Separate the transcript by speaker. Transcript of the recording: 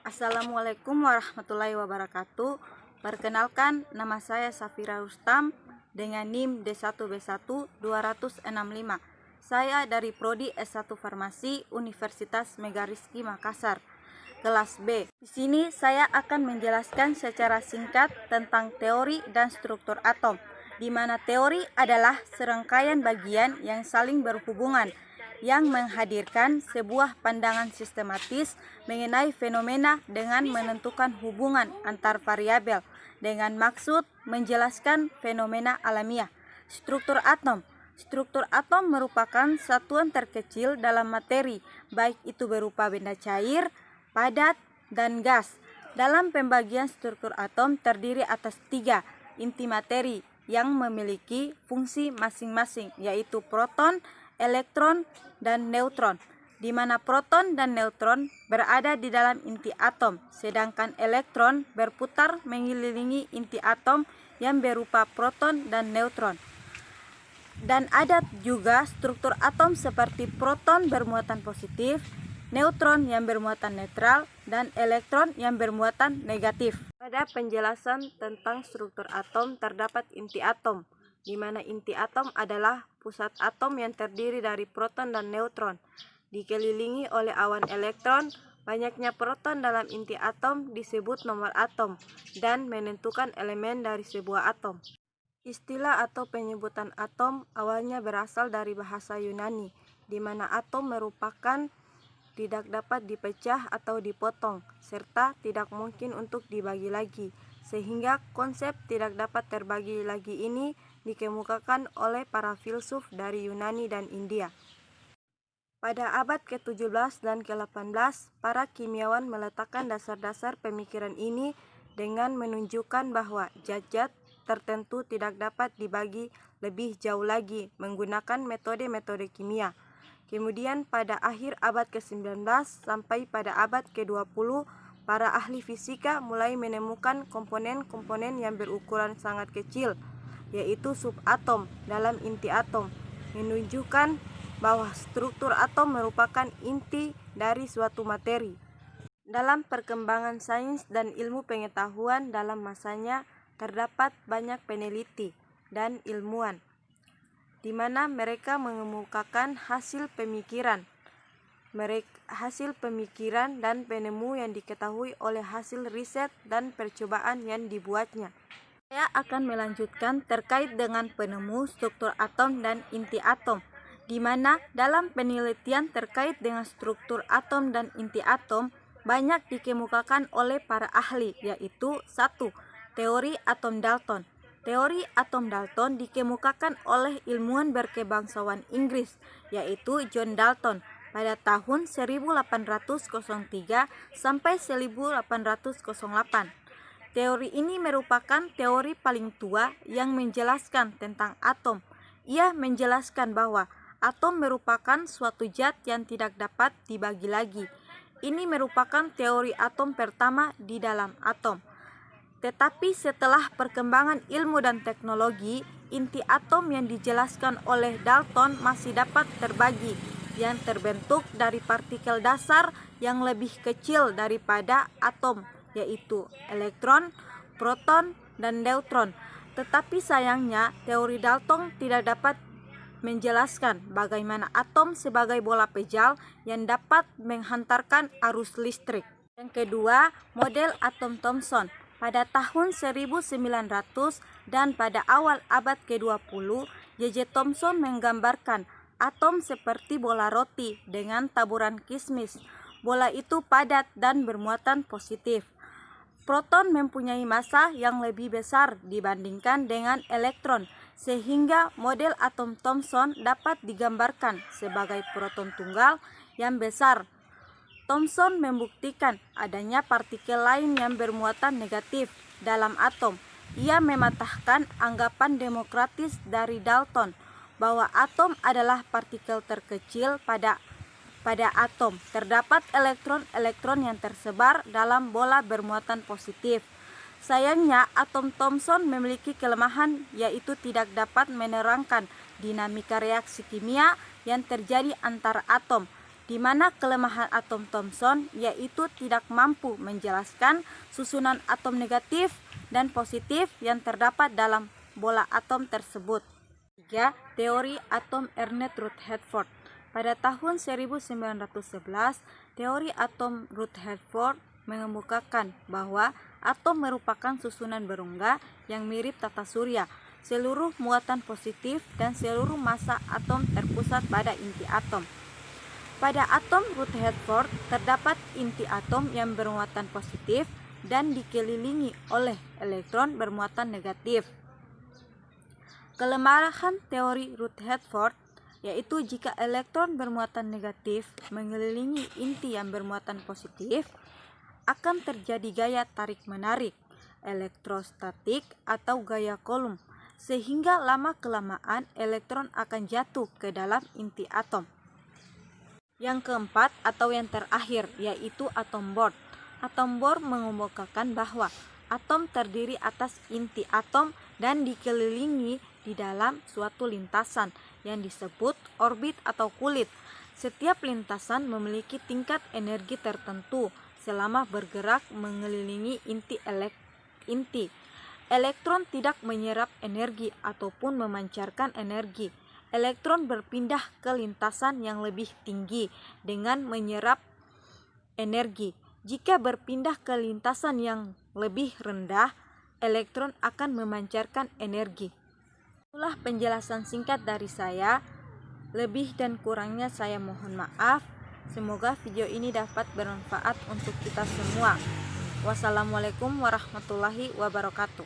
Speaker 1: Assalamualaikum warahmatullahi wabarakatuh. Perkenalkan, nama saya Safira Rustam dengan NIM D1B1-265. Saya dari Prodi S1 Farmasi Universitas Megarizky Makassar, kelas B. Di sini saya akan menjelaskan secara singkat tentang teori dan struktur atom, di mana teori adalah serangkaian bagian yang saling berhubungan yang menghadirkan sebuah pandangan sistematis mengenai fenomena dengan menentukan hubungan antar variabel dengan maksud menjelaskan fenomena alamiah. Struktur atom. Struktur atom merupakan satuan terkecil dalam materi, baik itu berupa benda cair, padat, dan gas. Dalam pembagian struktur atom terdiri atas 3 inti materi yang memiliki fungsi masing-masing, yaitu proton, elektron, dan neutron, di mana proton dan neutron berada di dalam inti atom, sedangkan elektron berputar mengelilingi inti atom yang berupa proton dan neutron. Dan ada juga struktur atom seperti proton bermuatan positif, neutron yang bermuatan netral, dan elektron yang bermuatan negatif. Pada penjelasan tentang struktur atom terdapat inti atom, di mana inti atom adalah pusat atom yang terdiri dari proton dan neutron, dikelilingi oleh awan elektron. Banyaknya proton dalam inti atom disebut nomor atom dan menentukan elemen dari sebuah atom. Istilah atau penyebutan atom awalnya berasal dari bahasa Yunani, di mana atom merupakan tidak dapat dipecah atau dipotong, serta tidak mungkin untuk dibagi lagi, sehingga konsep tidak dapat terbagi lagi ini dikemukakan oleh para filsuf dari Yunani dan India. Pada abad ke-17 dan ke-18, para kimiawan meletakkan dasar-dasar pemikiran ini dengan menunjukkan bahwa zat-zat tertentu tidak dapat dibagi lebih jauh lagi menggunakan metode-metode kimia. Kemudian pada akhir abad ke-19 sampai pada abad ke-20, para ahli fisika mulai menemukan komponen-komponen yang berukuran sangat kecil, yaitu subatom dalam inti atom, menunjukkan bahwa struktur atom merupakan inti dari suatu materi. Dalam perkembangan sains dan ilmu pengetahuan dalam masanya, terdapat banyak peneliti dan ilmuwan, di mana mereka mengemukakan hasil pemikiran dan penemu yang diketahui oleh hasil riset dan percobaan yang dibuatnya. Saya akan melanjutkan terkait dengan penemu struktur atom dan inti atom, di mana dalam penelitian terkait dengan struktur atom dan inti atom banyak dikemukakan oleh para ahli, yaitu 1. Teori atom Dalton. Teori atom Dalton dikemukakan oleh ilmuwan berkebangsaan Inggris, yaitu John Dalton, pada tahun 1803 sampai 1808. Teori ini merupakan teori paling tua yang menjelaskan tentang atom. Ia menjelaskan bahwa atom merupakan suatu zat yang tidak dapat dibagi lagi. Ini merupakan teori atom pertama di dalam atom. Tetapi setelah perkembangan ilmu dan teknologi, inti atom yang dijelaskan oleh Dalton masih dapat terbagi, yang terbentuk dari partikel dasar yang lebih kecil daripada atom, yaitu elektron, proton, dan neutron. Tetapi sayangnya, teori Dalton tidak dapat menjelaskan bagaimana atom sebagai bola pejal yang dapat menghantarkan arus listrik. Yang kedua, model atom Thomson. Pada tahun 1900 dan pada awal abad ke-20, J.J. Thomson menggambarkan atom seperti bola roti dengan taburan kismis. Bola itu padat dan bermuatan positif. Proton mempunyai massa yang lebih besar dibandingkan dengan elektron, sehingga model atom Thomson dapat digambarkan sebagai proton tunggal yang besar. Thomson membuktikan adanya partikel lain yang bermuatan negatif dalam atom. Ia mematahkan anggapan demokratis dari Dalton bahwa atom adalah partikel terkecil pada Pada atom terdapat elektron-elektron yang tersebar dalam bola bermuatan positif. Sayangnya, atom Thomson memiliki kelemahan, yaitu tidak dapat menerangkan dinamika reaksi kimia yang terjadi antar atom, di mana kelemahan atom Thomson yaitu tidak mampu menjelaskan susunan atom negatif dan positif yang terdapat dalam bola atom tersebut. 3. Teori atom Ernest Rutherford. Pada tahun 1911, teori atom Rutherford mengemukakan bahwa atom merupakan susunan berongga yang mirip tata surya. Seluruh muatan positif dan seluruh massa atom terpusat pada inti atom. Pada atom Rutherford terdapat inti atom yang bermuatan positif dan dikelilingi oleh elektron bermuatan negatif. Kelemahan teori Rutherford yaitu jika elektron bermuatan negatif mengelilingi inti yang bermuatan positif, akan terjadi gaya tarik-menarik, elektrostatik atau gaya Coulomb, sehingga lama-kelamaan elektron akan jatuh ke dalam inti atom. Yang keempat atau yang terakhir yaitu atom Bohr. Atom Bohr mengemukakan bahwa atom terdiri atas inti atom dan dikelilingi di dalam suatu lintasan yang disebut orbit atau kulit. Setiap lintasan memiliki tingkat energi tertentu selama bergerak mengelilingi inti. Elektron tidak menyerap energi ataupun memancarkan energi. Elektron berpindah ke lintasan yang lebih tinggi dengan menyerap energi. Jika berpindah ke lintasan yang lebih rendah, elektron akan memancarkan energi. Itulah penjelasan singkat dari saya. Lebih dan kurangnya saya mohon maaf. Semoga video ini dapat bermanfaat untuk kita semua. Wassalamualaikum warahmatullahi wabarakatuh.